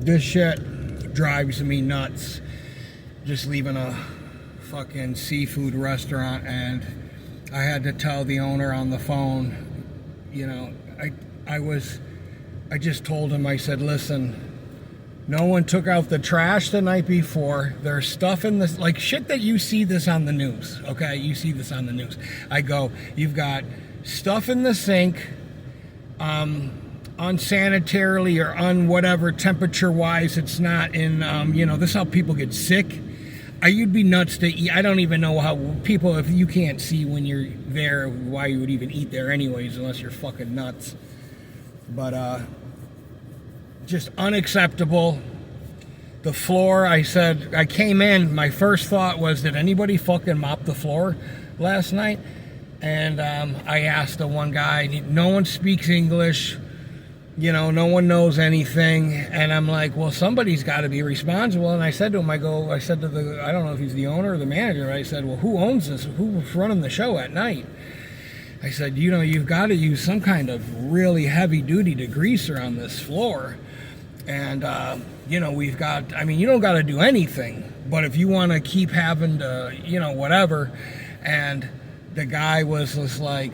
This shit drives me nuts. Just leaving a fucking seafood restaurant, and I had to tell the owner on the phone, you know, I just told him, I said, listen, no one took out the trash the night before. There's stuff in this, like shit that you see this on the news, okay? You see this on the news. I go, you've got stuff in the sink, unsanitarily or whatever temperature-wise it's not in, you know, this is how people get sick. You'd be nuts to eat. I don't even know how people, if you can't see when you're there, why you would even eat there anyways, unless you're fucking nuts. But, just unacceptable. The floor, I said, I came in, my first thought was, did anybody fucking mop the floor last night? And I asked the one guy, no one speaks English, you know, no one knows anything. And I'm like, well, somebody's got to be responsible. And I said to him, I said to the, I don't know if he's the owner or the manager, I said, well, who owns this? Who's running the show at night? I said, you know, you've got to use some kind of really heavy duty degreaser on this floor. And, you know, we've got, I mean, you don't got to do anything, but if you want to keep having to, you know, whatever. And the guy was just like,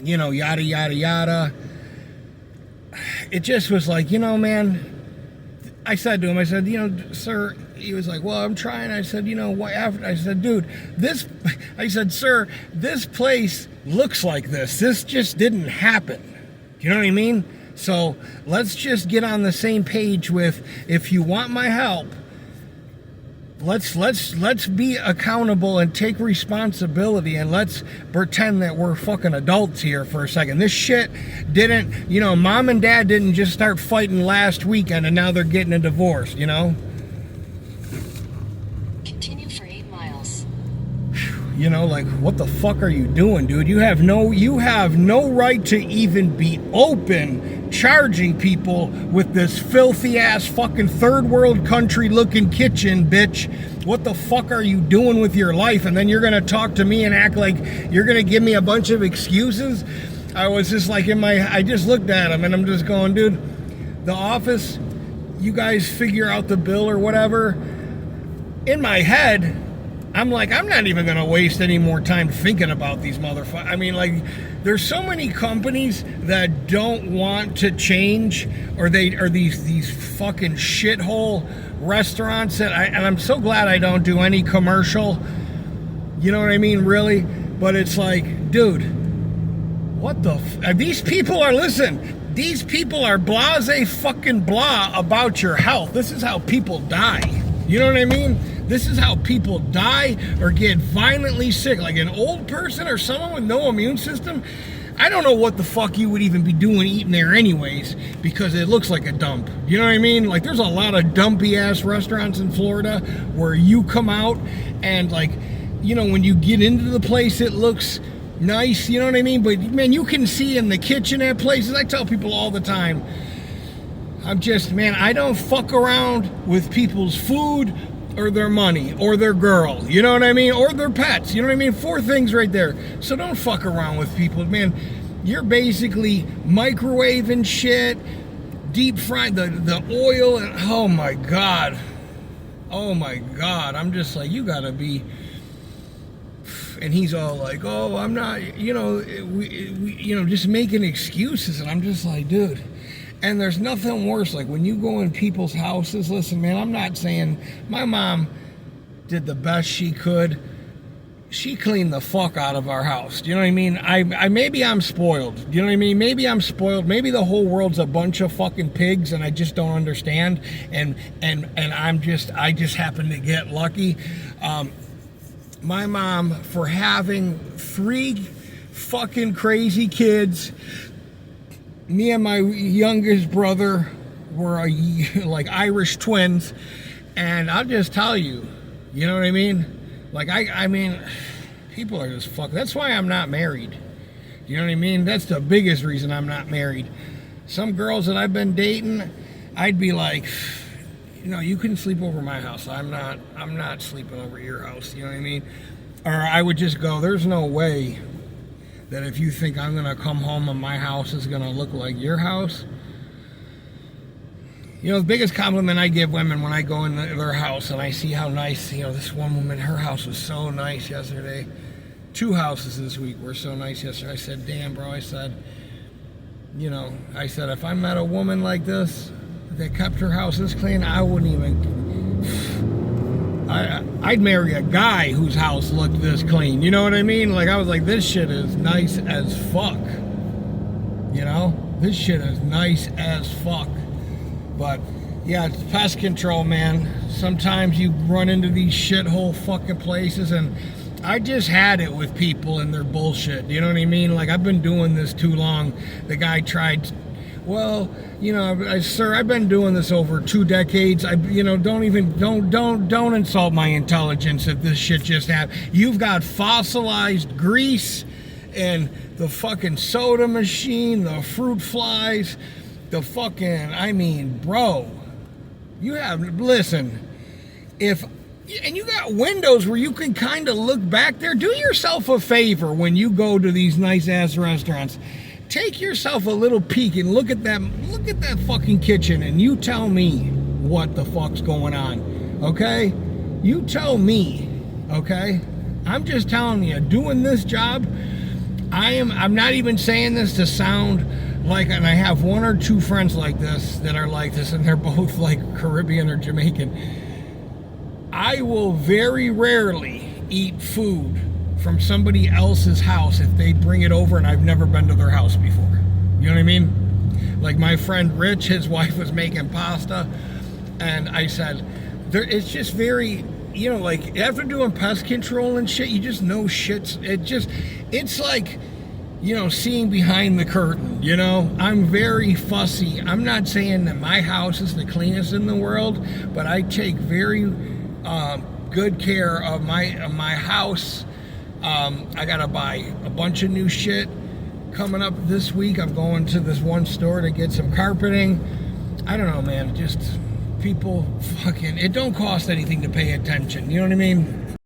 you know, yada, yada, yada. It just was like, you know, man, I said to him, I said, you know, sir, he was like, well, I'm trying. I said, you know, what? I said, dude, I said, sir, this place looks like this. This just didn't happen. You know what I mean? So let's just get on the same page with, if you want my help, let's be accountable and take responsibility, and let's pretend that we're fucking adults here for a second. This shit didn't, you know, mom and dad didn't just start fighting last weekend and now they're getting a divorce, you know? Continue for 8 miles. You know, like, what the fuck are you doing, dude? You have no right to even be open charging people with this filthy ass fucking third world country looking kitchen, bitch. What the fuck are you doing with your life? And then you're gonna talk to me and act like you're gonna give me a bunch of excuses? I was just like I just looked at him and I'm just going, dude, the office, you guys figure out the bill or whatever. In my head, I'm like, I'm not even going to waste any more time thinking about these motherfuckers. I mean, like, there's so many companies that don't want to change, or these fucking shithole restaurants that and I'm so glad I don't do any commercial. You know what I mean? Really? But it's like, dude, what the these people are, listen, these people are blase fucking blah about your health. This is how people die. You know what I mean? This is how people die or get violently sick. Like an old person or someone with no immune system, I don't know what the fuck you would even be doing eating there anyways, because it looks like a dump. You know what I mean? Like, there's a lot of dumpy ass restaurants in Florida where you come out and, like, you know, when you get into the place, it looks nice, you know what I mean? But man, you can see in the kitchen at places, I tell people all the time, I'm just, man, I don't fuck around with people's food or their money or their girl, you know what I mean? Or their pets, you know what I mean? 4 things right there. So don't fuck around with people, man. You're basically microwaving shit, deep frying the oil, and oh my God. I'm just like, you gotta be. And he's all like, oh, I'm not, you know, you know, just making excuses. And I'm just like, dude. And there's nothing worse, like when you go in people's houses, listen, man, I'm not saying, my mom did the best she could. She cleaned the fuck out of our house. Do you know what I mean? I maybe I'm spoiled. Do you know what I mean? Maybe I'm spoiled. Maybe the whole world's a bunch of fucking pigs and I just don't understand. And I just happen to get lucky. My mom, for having 3 fucking crazy kids, me and my youngest brother were like Irish twins, and I'll just tell you, you know what I mean? Like, I mean, people are just fuck. That's why I'm not married. You know what I mean? That's the biggest reason I'm not married. Some girls that I've been dating, I'd be like, you know, you can sleep over my house. I'm not sleeping over your house. You know what I mean? Or I would just go, there's no way that if you think I'm going to come home and my house is going to look like your house, You know, the biggest compliment I give women when I go in their house and I see how nice, you know, this one woman, her house was so nice yesterday. 2 houses this week were so nice yesterday. I said, damn, bro, I said, you know, I said, if I met a woman like this that kept her house this clean, I wouldn't even, I'd marry a guy whose house looked this clean. You know what I mean? Like, I was like, this shit is nice as fuck. You know? This shit is nice as fuck. But, yeah, it's pest control, man. Sometimes you run into these shithole fucking places, and I just had it with people and their bullshit. You know what I mean? Like, I've been doing this too long. The guy tried, well, you know, sir, I've been doing this over 2 decades. You know, don't insult my intelligence if this shit just happened. You've got fossilized grease and the fucking soda machine, the fruit flies, the fucking, I mean, bro, you have, listen, and you got windows where you can kind of look back there. Do yourself a favor when you go to these nice ass restaurants. Take yourself a little peek and look at that fucking kitchen, and you tell me what the fuck's going on. Okay? You tell me. Okay? I'm just telling you, doing this job, I'm not even saying this to sound like, and I have 1 or 2 friends like this that are like this, and they're both like Caribbean or Jamaican. I will very rarely eat food from somebody else's house if they bring it over and I've never been to their house before. You know what I mean? Like my friend Rich, his wife was making pasta, and I said, it's just very, you know, like after doing pest control and shit, you just know shit's, it's like, you know, seeing behind the curtain, you know? I'm very fussy. I'm not saying that my house is the cleanest in the world, but I take very good care of my house. I gotta buy a bunch of new shit coming up this week. I'm going to this one store to get some carpeting. I don't know, man, just people fucking, it don't cost anything to pay attention, you know what I mean?